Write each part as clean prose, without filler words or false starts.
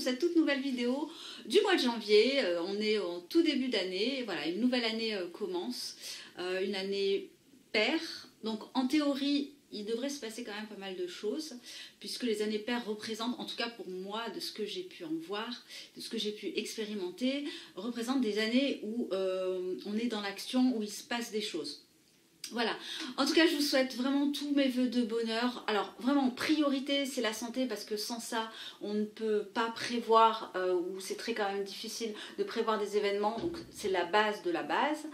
cette toute nouvelle vidéo du mois de janvier. On est au tout début d'année, voilà, une nouvelle année commence, une année paire. Donc en théorie, il devrait se passer quand même pas mal de choses, puisque les années paires représentent, en tout cas pour moi, de ce que j'ai pu en voir, de ce que j'ai pu expérimenter, représentent des années où on est dans l'action, où il se passe des choses. Voilà, en tout cas je vous souhaite vraiment tous mes vœux de bonheur. Alors vraiment priorité c'est la santé, parce que sans ça on ne peut pas prévoir, ou c'est très quand même difficile de prévoir des événements, donc c'est la base de la base.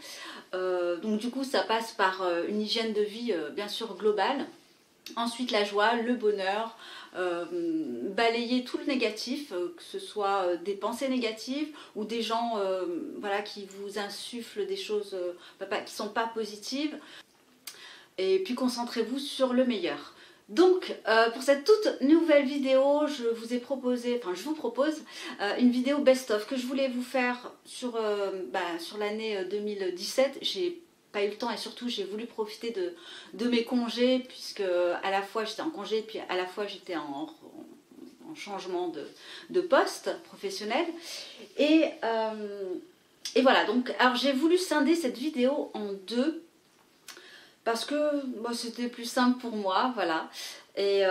Donc du coup ça passe par une hygiène de vie bien sûr globale. Ensuite la joie, le bonheur, balayer tout le négatif, que ce soit des pensées négatives ou des gens voilà, qui vous insufflent des choses qui ne sont pas positives. Et puis concentrez-vous sur le meilleur. Donc pour cette toute nouvelle vidéo, je vous propose une vidéo best-of que je voulais vous faire sur l'année 2017. J'ai pas eu le temps et surtout j'ai voulu profiter de mes congés, puisque à la fois j'étais en congé puis à la fois j'étais en changement de poste professionnel. Et voilà, donc alors j'ai voulu scinder cette vidéo en deux, parce que bon, c'était plus simple pour moi, voilà. Et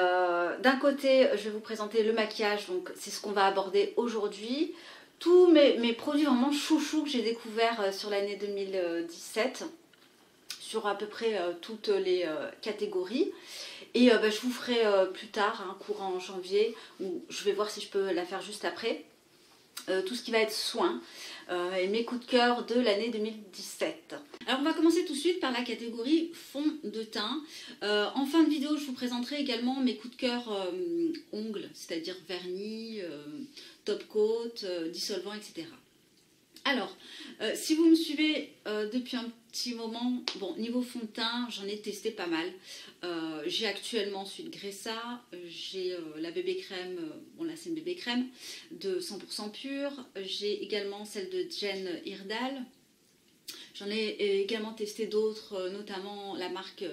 d'un côté, je vais vous présenter le maquillage, donc c'est ce qu'on va aborder aujourd'hui. Tous mes produits vraiment chouchous que j'ai découverts sur l'année 2017, sur à peu près toutes les catégories. Et je vous ferai plus tard, courant janvier, où je vais voir si je peux la faire juste après, tout ce qui va être soins et mes coups de cœur de l'année 2017. Alors on va commencer tout de suite par la catégorie fond de teint. En fin de vidéo je vous présenterai également mes coups de cœur ongles, c'est-à-dire vernis, top coat, dissolvant, etc. Alors, si vous me suivez depuis un petit moment, bon, niveau fond de teint, j'en ai testé pas mal. J'ai actuellement celui de Gressa, j'ai la bébé crème, bon là c'est une bébé crème, de 100% pure. J'ai également celle de Jen Iredale. J'en ai également testé d'autres, notamment la marque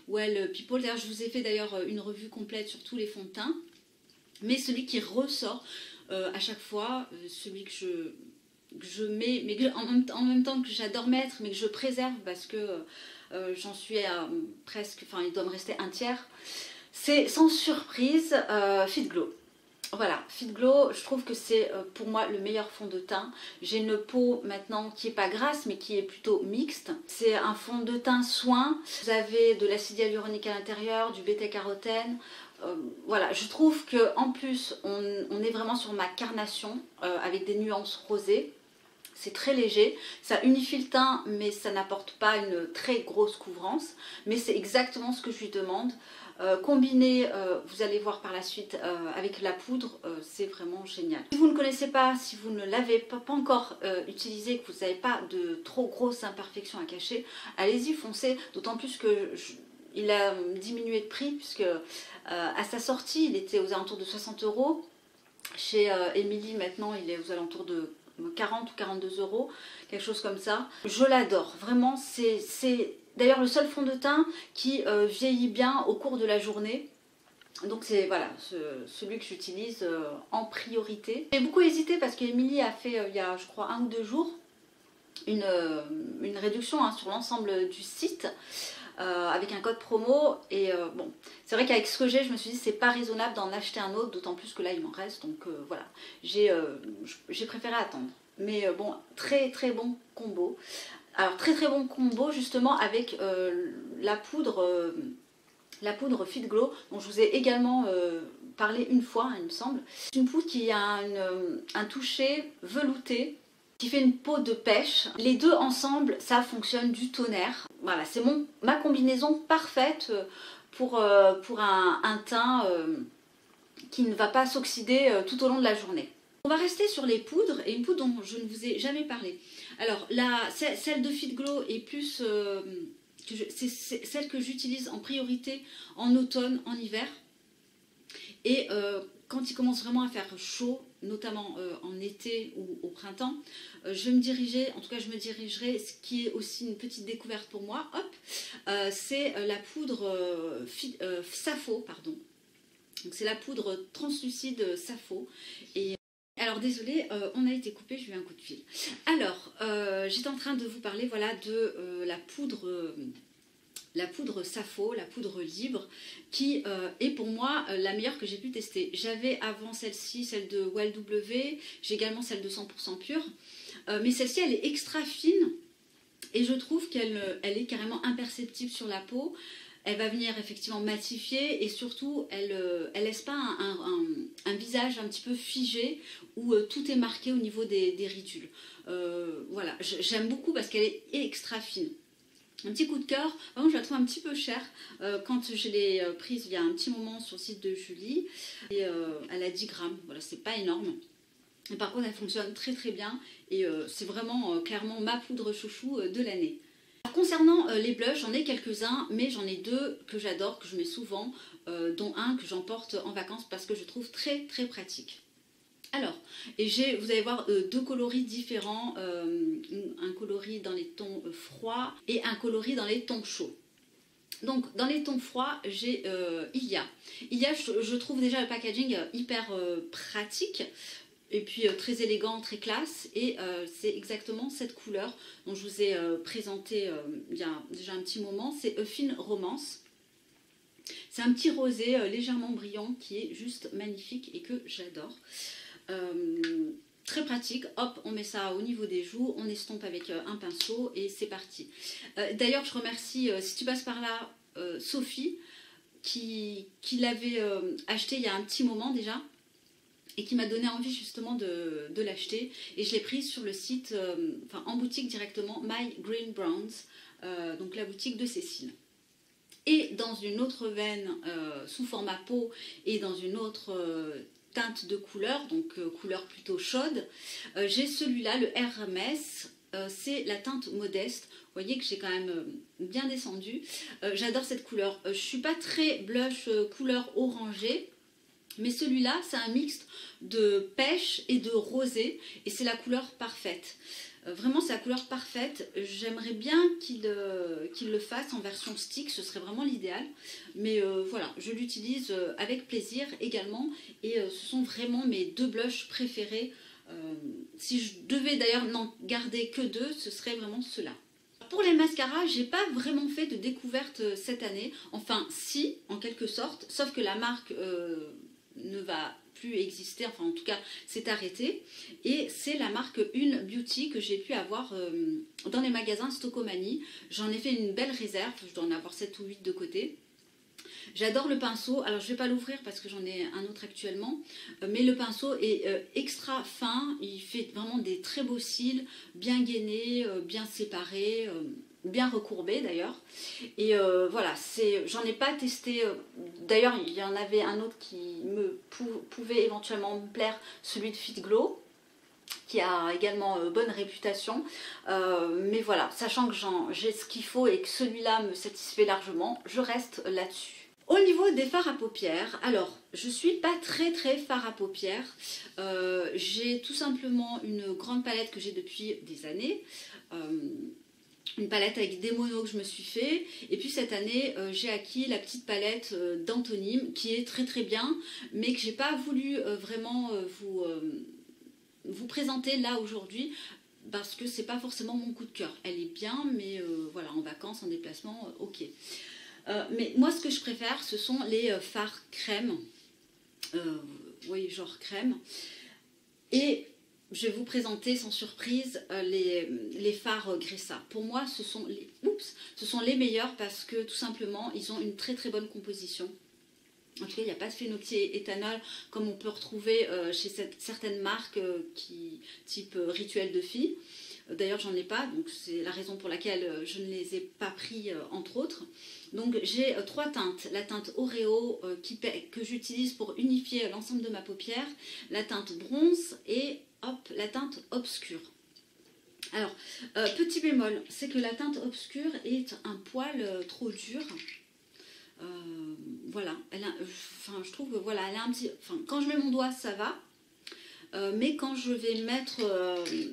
Well People. D'ailleurs, je vous ai fait d'ailleurs une revue complète sur tous les fonds de teint. Mais celui qui ressort à chaque fois, celui que je mets, mais que, en même temps que j'adore mettre, mais que je préserve parce que j'en suis à presque, enfin il doit me rester un tiers, c'est sans surprise Fit Glow. Voilà, Fit Glow, je trouve que c'est pour moi le meilleur fond de teint. J'ai une peau maintenant qui n'est pas grasse mais qui est plutôt mixte. C'est un fond de teint soin. Vous avez de l'acide hyaluronique à l'intérieur, du bêta-carotène. Voilà, je trouve qu'en plus on est vraiment sur ma carnation avec des nuances rosées. C'est très léger, ça unifie le teint mais ça n'apporte pas une très grosse couvrance. Mais c'est exactement ce que je lui demande. Combiné, vous allez voir par la suite, avec la poudre, c'est vraiment génial. Si vous ne connaissez pas, si vous ne l'avez pas encore utilisé, que vous n'avez pas de trop grosses imperfections à cacher, allez-y, foncez, d'autant plus que il a diminué de prix, puisque à sa sortie il était aux alentours de 60 €. Chez Emily maintenant il est aux alentours de 40 ou 42 €, quelque chose comme ça. Je l'adore, vraiment, c'est d'ailleurs le seul fond de teint qui vieillit bien au cours de la journée. Donc c'est voilà, celui que j'utilise en priorité. J'ai beaucoup hésité parce qu'Emily a fait il y a je crois 1 ou 2 jours une réduction sur l'ensemble du site. Avec un code promo, et bon, c'est vrai qu'avec ce que j'ai, je me suis dit c'est pas raisonnable d'en acheter un autre, d'autant plus que là il m'en reste, donc voilà, j'ai préféré attendre. Mais bon, très très bon combo. Alors très très bon combo justement avec la poudre Fit Glow, dont je vous ai également parlé une fois, il me semble. C'est une poudre qui a un toucher velouté, qui fait une peau de pêche. Les deux ensemble, ça fonctionne du tonnerre. Voilà, c'est ma combinaison parfaite pour un teint qui ne va pas s'oxyder tout au long de la journée. On va rester sur les poudres, et une poudre dont je ne vous ai jamais parlé. Alors, celle de Fit Glow est plus... c'est celle que j'utilise en priorité en automne, en hiver. Et quand il commence vraiment à faire chaud, notamment en été ou au printemps, je vais me diriger, en tout cas je me dirigerai, ce qui est aussi une petite découverte pour moi, hop, c'est la poudre Sappho, pardon. Donc c'est la poudre translucide Sappho. Et alors désolée, on a été coupé, j'ai eu un coup de fil. Alors, j'étais en train de vous parler voilà, de la poudre Sappho, la poudre libre, qui est pour moi la meilleure que j'ai pu tester. J'avais avant celle-ci, celle de Well W, j'ai également celle de 100% pure, mais celle-ci elle est extra fine et je trouve qu'elle est carrément imperceptible sur la peau. Elle va venir effectivement matifier et surtout elle laisse pas un visage un petit peu figé où tout est marqué au niveau des ridules. Voilà, j'aime beaucoup parce qu'elle est extra fine. Un petit coup de cœur, par contre je la trouve un petit peu chère quand je l'ai prise il y a un petit moment sur le site de Julie et elle a 10 grammes, voilà c'est pas énorme. Et par contre elle fonctionne très très bien et c'est vraiment clairement ma poudre chouchou de l'année. Concernant les blushs, j'en ai quelques-uns, mais j'en ai deux que j'adore, que je mets souvent, dont un que j'emporte en vacances parce que je trouve très très pratique. Alors, et vous allez voir deux coloris différents, un coloris dans les tons froids et un coloris dans les tons chauds. Donc dans les tons froids, j'ai Ilia. Ilia, je trouve déjà le packaging hyper pratique. Et puis très élégant, très classe, et c'est exactement cette couleur dont je vous ai présenté il y a déjà un petit moment, c'est Fine Romance. C'est un petit rosé légèrement brillant qui est juste magnifique et que j'adore. Très pratique, hop, on met ça au niveau des joues, on estompe avec un pinceau et c'est parti. D'ailleurs, je remercie, si tu passes par là, Sophie, qui l'avait acheté il y a un petit moment déjà, et qui m'a donné envie justement de l'acheter. Et je l'ai prise sur le site, enfin en boutique directement, My Green Browns, donc la boutique de Cécile. Et dans une autre veine, sous format peau, et dans une autre teinte de couleur, donc couleur plutôt chaude, j'ai celui-là, le Hermès, c'est la teinte modeste. Vous voyez que j'ai quand même bien descendu. J'adore cette couleur. Je ne suis pas très blush couleur orangée, mais celui-là, c'est un mixte de pêche et de rosé, et c'est la couleur parfaite. Vraiment, c'est la couleur parfaite. J'aimerais bien qu'il le fasse en version stick, ce serait vraiment l'idéal. Mais voilà, je l'utilise avec plaisir également, et ce sont vraiment mes deux blushs préférés. Si je devais d'ailleurs n'en garder que deux, ce serait vraiment ceux-là. Pour les mascaras, j'ai pas vraiment fait de découverte cette année. Enfin, si, en quelque sorte, sauf que la marque ne va plus exister, enfin en tout cas c'est arrêté, et c'est la marque Une Beauty que j'ai pu avoir dans les magasins Stocomanie. J'en ai fait une belle réserve, je dois en avoir 7 ou 8 de côté. J'adore le pinceau, alors je ne vais pas l'ouvrir parce que j'en ai un autre actuellement, mais le pinceau est extra fin, il fait vraiment des très beaux cils, bien gainés, bien séparés, bien recourbés d'ailleurs. Et voilà, j'en ai pas testé, d'ailleurs il y en avait un autre qui pouvait éventuellement me plaire, celui de Fit Glow, qui a également bonne réputation, mais voilà, sachant que j'ai ce qu'il faut et que celui-là me satisfait largement, je reste là-dessus. Au niveau des fards à paupières, alors je suis pas très fard à paupières, j'ai tout simplement une grande palette que j'ai depuis des années, une palette avec des monos que je me suis fait, et puis cette année j'ai acquis la petite palette d'Antonyme qui est très bien, mais que j'ai pas voulu vraiment vous présenter là aujourd'hui, parce que c'est pas forcément mon coup de cœur. Elle est bien, mais voilà, en vacances, en déplacement, ok. Mais moi ce que je préfère ce sont les fards crème, oui genre crème, et je vais vous présenter sans surprise les fards Gressa. Pour moi ce sont les meilleurs parce que tout simplement ils ont une très bonne composition. En tout cas, il n'y a pas de phénoxyéthanol comme on peut retrouver chez certaines marques type Rituel de filles. D'ailleurs, j'en ai pas, donc c'est la raison pour laquelle je ne les ai pas pris entre autres. Donc j'ai trois teintes. La teinte Oreo que j'utilise pour unifier l'ensemble de ma paupière, la teinte bronze et hop, la teinte obscure. Alors, petit bémol, c'est que la teinte obscure est un poil trop dure. Voilà, je trouve que voilà, elle a un petit. Enfin, quand je mets mon doigt, ça va. Mais quand je vais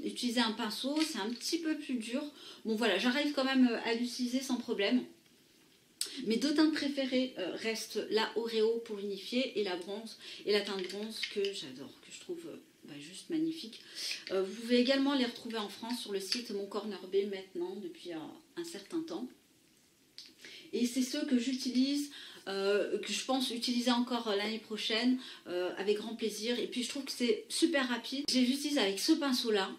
utiliser un pinceau, c'est un petit peu plus dur. Bon voilà, j'arrive quand même à l'utiliser sans problème. Mes deux teintes préférées restent la Oreo pour unifier et la bronze et la teinte bronze que j'adore, que je trouve juste magnifique. Vous pouvez également les retrouver en France sur le site Mon Corner B maintenant depuis un certain temps. Et c'est ceux que j'utilise, que je pense utiliser encore l'année prochaine avec grand plaisir. Et puis je trouve que c'est super rapide. Je les utilise avec ce pinceau là,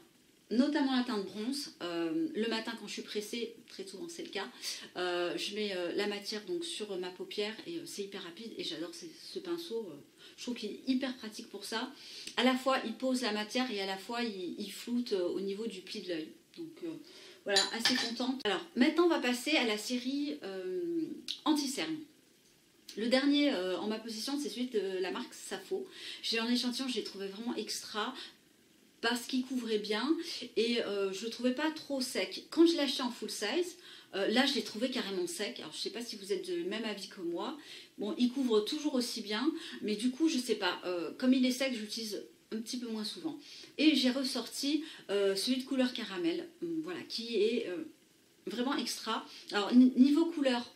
notamment la teinte bronze. Le matin quand je suis pressée, très souvent c'est le cas, je mets la matière donc sur ma paupière et c'est hyper rapide et j'adore ce pinceau. Je trouve qu'il est hyper pratique pour ça. À la fois il pose la matière et à la fois il floute au niveau du pli de l'œil. Donc voilà, assez contente. Alors maintenant on va passer à la série anti-cerne. Le dernier en ma possession c'est celui de la marque Safo. J'ai un échantillon, je l'ai trouvé vraiment extra parce qu'il couvrait bien et je le trouvais pas trop sec. Quand je l'ai acheté en full size, là je l'ai trouvé carrément sec. Alors je sais pas si vous êtes du même avis que moi. Bon, il couvre toujours aussi bien, mais du coup je sais pas, comme il est sec, j'utilise un petit peu moins souvent. Et j'ai ressorti celui de couleur caramel, voilà, qui est vraiment extra. Alors niveau couleur,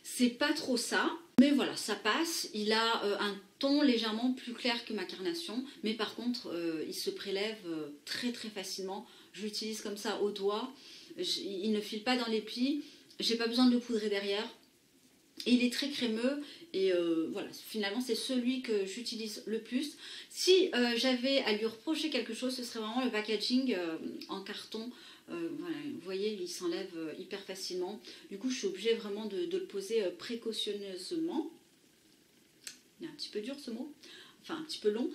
c'est pas trop ça, mais voilà, ça passe. Il a un ton légèrement plus clair que ma carnation, mais par contre, il se prélève très très facilement. Je l'utilise comme ça au doigt. Il ne file pas dans les plis. J'ai pas besoin de le poudrer derrière. Et il est très crémeux et voilà, finalement c'est celui que j'utilise le plus. Si j'avais à lui reprocher quelque chose, ce serait vraiment le packaging en carton. Voilà, vous voyez, il s'enlève hyper facilement. Du coup, je suis obligée vraiment de le poser précautionneusement. Il est un petit peu dur ce mot, enfin un petit peu long.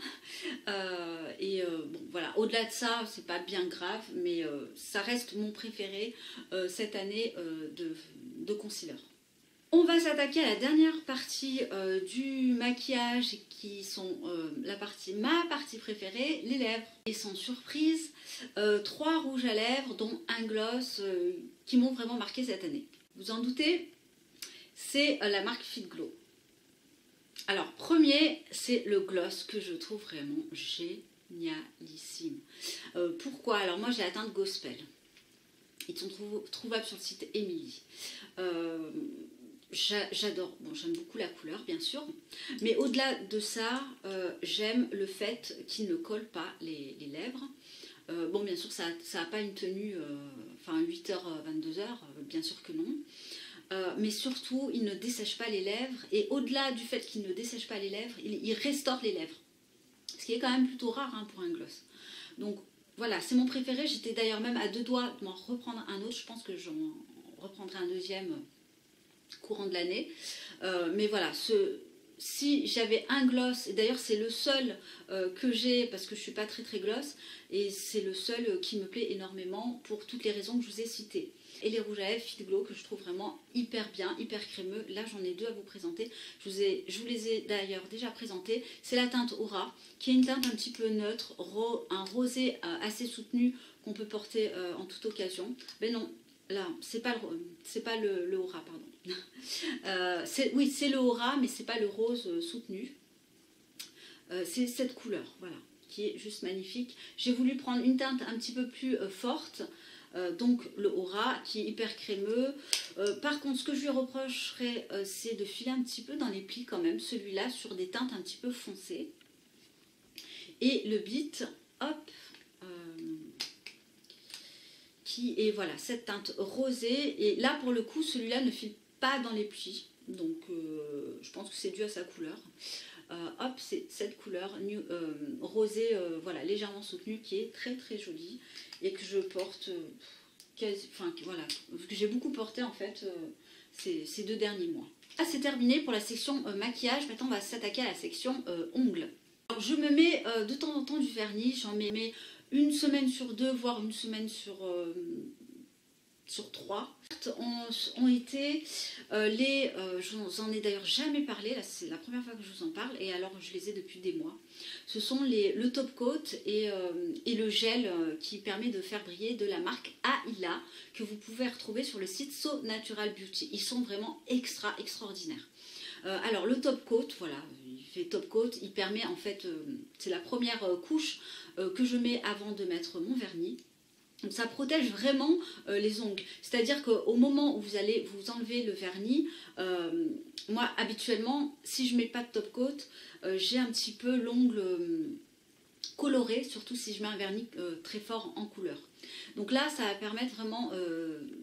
Bon, voilà, au-delà de ça, c'est pas bien grave, mais ça reste mon préféré cette année de concealer. On va s'attaquer à la dernière partie du maquillage qui sont ma partie préférée, les lèvres. Et sans surprise, 3 rouges à lèvres dont un gloss qui m'ont vraiment marqué cette année. Vous en doutez, c'est la marque Fit Glow. Alors premier, c'est le gloss que je trouve vraiment génialissime. Pourquoi? Alors moi j'ai la teinte Gospel. Ils sont trouvables sur le site Emily. J'adore, bon, j'aime beaucoup la couleur bien sûr, mais au-delà de ça, j'aime le fait qu'il ne colle pas les lèvres. Bon, bien sûr, ça n'a pas une tenue, 8h, 22h, bien sûr que non. Mais surtout, il ne dessèche pas les lèvres, et au-delà du fait qu'il ne dessèche pas les lèvres, il restaure les lèvres. Ce qui est quand même plutôt rare hein, pour un gloss. Donc voilà, c'est mon préféré. J'étais d'ailleurs même à 2 doigts de m'en reprendre un autre. Je pense que j'en reprendrai un deuxième courant de l'année. Mais voilà, si j'avais un gloss, et d'ailleurs c'est le seul que j'ai parce que je ne suis pas très très gloss, et c'est le seul qui me plaît énormément pour toutes les raisons que je vous ai citées. Et les rouges à lèvres Fit Glow que je trouve vraiment hyper bien, hyper crémeux. Là j'en ai 2 à vous présenter. Je vous les ai d'ailleurs déjà présentés. C'est la teinte Aura, qui est une teinte un petit peu neutre, un rosé assez soutenu qu'on peut porter en toute occasion. Mais non, là, c'est pas le Aura, pardon. Oui, c'est le Aura, mais c'est pas le rose soutenu. C'est cette couleur, voilà, qui est juste magnifique. J'ai voulu prendre une teinte un petit peu plus forte, donc le Aura, qui est hyper crémeux. Par contre, ce que je lui reprocherais, c'est de filer un petit peu dans les plis quand même, celui-là, sur des teintes un petit peu foncées. Et le Beat, hop, qui est voilà cette teinte rosée, et là pour le coup celui-là ne file pas dans les plis, donc je pense que c'est dû à sa couleur. Hop, c'est cette couleur rosée, voilà, légèrement soutenue, qui est très très jolie et que je porte voilà, que j'ai beaucoup porté en fait ces 2 derniers mois. Ah, c'est terminé pour la section maquillage. Maintenant on va s'attaquer à la section ongles. Alors, je me mets de temps en temps du vernis, j'en mets une semaine sur 2, voire une semaine sur 3. Ont été j'en ai d'ailleurs jamais parlé, là c'est la première fois que je vous en parle, et alors je les ai depuis des mois. Ce sont le top coat et le gel qui permet de faire briller, de la marque Aila, que vous pouvez retrouver sur le site So Natural Beauty. Ils sont vraiment extraordinaires. Alors le top coat, voilà, il fait top coat, il permet en fait, c'est la première couche que je mets avant de mettre mon vernis. Donc ça protège vraiment les ongles. C'est-à-dire qu'au moment où vous allez vous enlever le vernis, moi habituellement, si je ne mets pas de top coat, j'ai un petit peu l'ongle coloré, surtout si je mets un vernis très fort en couleur. Donc là, ça va permettre vraiment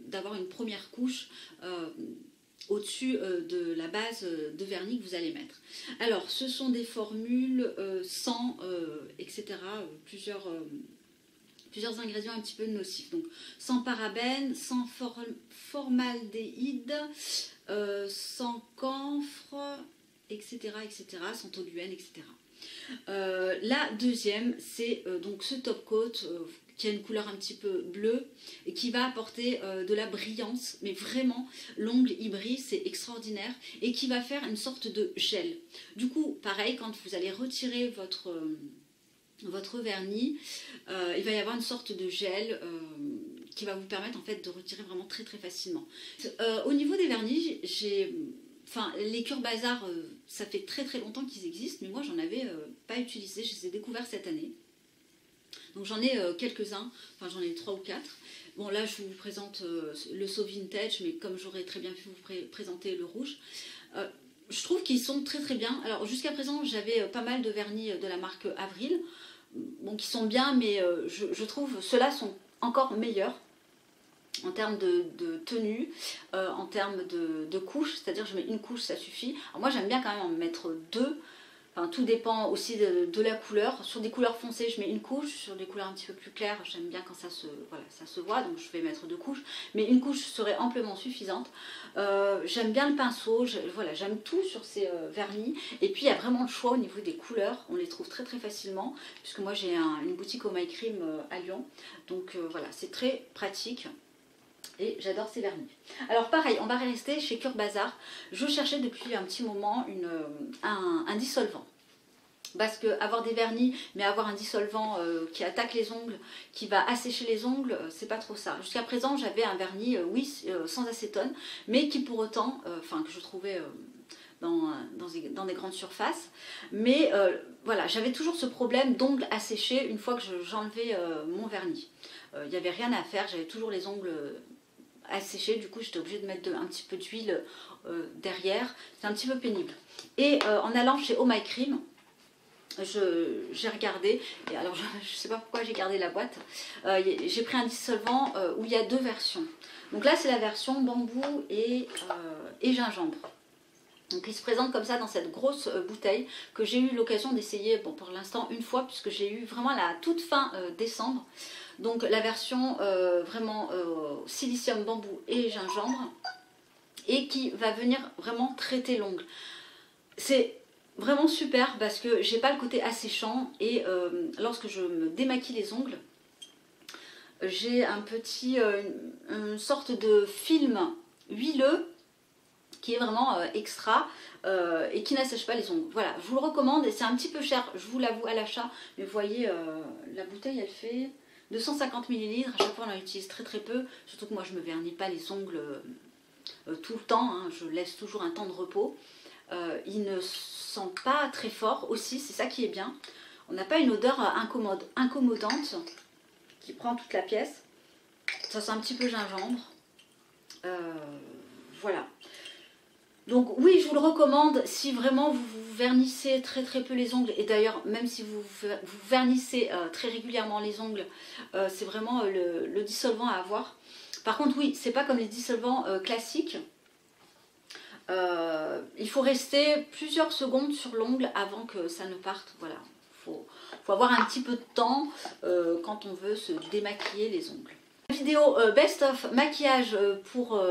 d'avoir une première couche au-dessus de la base de vernis que vous allez mettre. Alors, ce sont des formules sans, etc., plusieurs ingrédients un petit peu nocifs. Donc, sans parabènes, sans formaldéhyde, sans camphre, etc., etc., sans toluène, etc. La deuxième, c'est donc ce top coat qui a une couleur un petit peu bleue et qui va apporter de la brillance, mais vraiment l'ongle il brille, c'est extraordinaire, et qui va faire une sorte de gel. Du coup, pareil, quand vous allez retirer votre vernis, il va y avoir une sorte de gel qui va vous permettre en fait de retirer vraiment très très facilement. Au niveau des vernis, les Cure Bazar, ça fait très très longtemps qu'ils existent, mais moi j'en avais pas utilisé, je les ai découverts cette année. Donc j'en ai quelques-uns, enfin j'en ai 3 ou 4. Bon là je vous présente le So Vintage, mais comme j'aurais très bien pu vous présenter le rouge. Je trouve qu'ils sont très très bien. Alors jusqu'à présent j'avais pas mal de vernis de la marque Avril, bon, qui sont bien, mais je trouve ceux-là sont encore meilleurs en termes de tenue, en termes de couches, c'est-à-dire je mets une couche, ça suffit. Alors moi j'aime bien quand même en mettre 2, enfin, tout dépend aussi de la couleur. Sur des couleurs foncées je mets une couche, sur des couleurs un petit peu plus claires j'aime bien quand ça se voit, donc je vais mettre 2 couches, mais une couche serait amplement suffisante. J'aime bien le pinceau, j'aime tout sur ces vernis, et puis il y a vraiment le choix au niveau des couleurs, on les trouve très très facilement, puisque moi j'ai une boutique au My Cream à Lyon, donc voilà, c'est très pratique. Et j'adore ces vernis. Alors pareil, on va rester chez Cure Bazar. Je cherchais depuis un petit moment un dissolvant. Parce que avoir des vernis, mais avoir un dissolvant qui attaque les ongles, qui va assécher les ongles, c'est pas trop ça. Jusqu'à présent, j'avais un vernis, sans acétone, mais qui pour autant, que je trouvais dans des grandes surfaces. Mais voilà, j'avais toujours ce problème d'ongles asséchés une fois que j'enlevais mon vernis. Il n'y avait rien à faire, j'avais toujours les ongles asséchés, du coup j'étais obligée de mettre un petit peu d'huile derrière, c'est un petit peu pénible. Et en allant chez Oh My Cream, j'ai regardé, et alors je ne sais pas pourquoi j'ai gardé la boîte, j'ai pris un dissolvant où il y a 2 versions. Donc là c'est la version bambou et gingembre. Donc il se présente comme ça dans cette grosse bouteille que j'ai eu l'occasion d'essayer, bon, pour l'instant une fois, puisque j'ai eu vraiment la toute fin décembre. Donc la version vraiment silicium, bambou et gingembre, et qui va venir vraiment traiter l'ongle. C'est vraiment super parce que j'ai pas le côté asséchant, et lorsque je me démaquille les ongles, j'ai une sorte de film huileux qui est vraiment extra et qui n'assèche pas les ongles. Voilà, je vous le recommande, et c'est un petit peu cher, je vous l'avoue, à l'achat, mais vous voyez, la bouteille elle fait 250 ml, à chaque fois on en utilise très très peu, surtout que moi je ne me vernis pas les ongles tout le temps, hein, je laisse toujours un temps de repos. Il ne sent pas très fort aussi, c'est ça qui est bien. On n'a pas une odeur incommodante qui prend toute la pièce. Ça sent un petit peu gingembre. Voilà. Donc oui, je vous le recommande si vraiment vous vernissez très très peu les ongles, et d'ailleurs même si vous vernissez très régulièrement les ongles, c'est vraiment le dissolvant à avoir. Par contre oui, c'est pas comme les dissolvants classiques. Il faut rester plusieurs secondes sur l'ongle avant que ça ne parte. Voilà, faut avoir un petit peu de temps quand on veut se démaquiller les ongles. La vidéo best of maquillage pour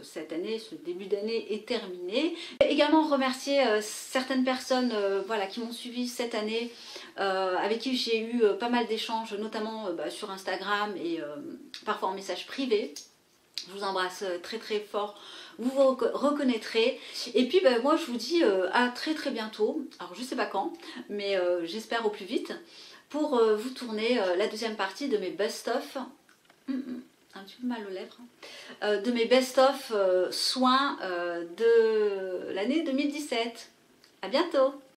cette année, ce début d'année est terminé. Également remercier certaines personnes voilà, qui m'ont suivi cette année, avec qui j'ai eu pas mal d'échanges, notamment sur Instagram et parfois en message privé. Je vous embrasse très très fort, vous vous reconnaîtrez. Et puis moi je vous dis à très très bientôt, alors je sais pas quand, mais j'espère au plus vite, pour vous tourner la deuxième partie de mes best-of, un petit peu mal aux lèvres, de mes best-of soins de l'année 2017. À bientôt!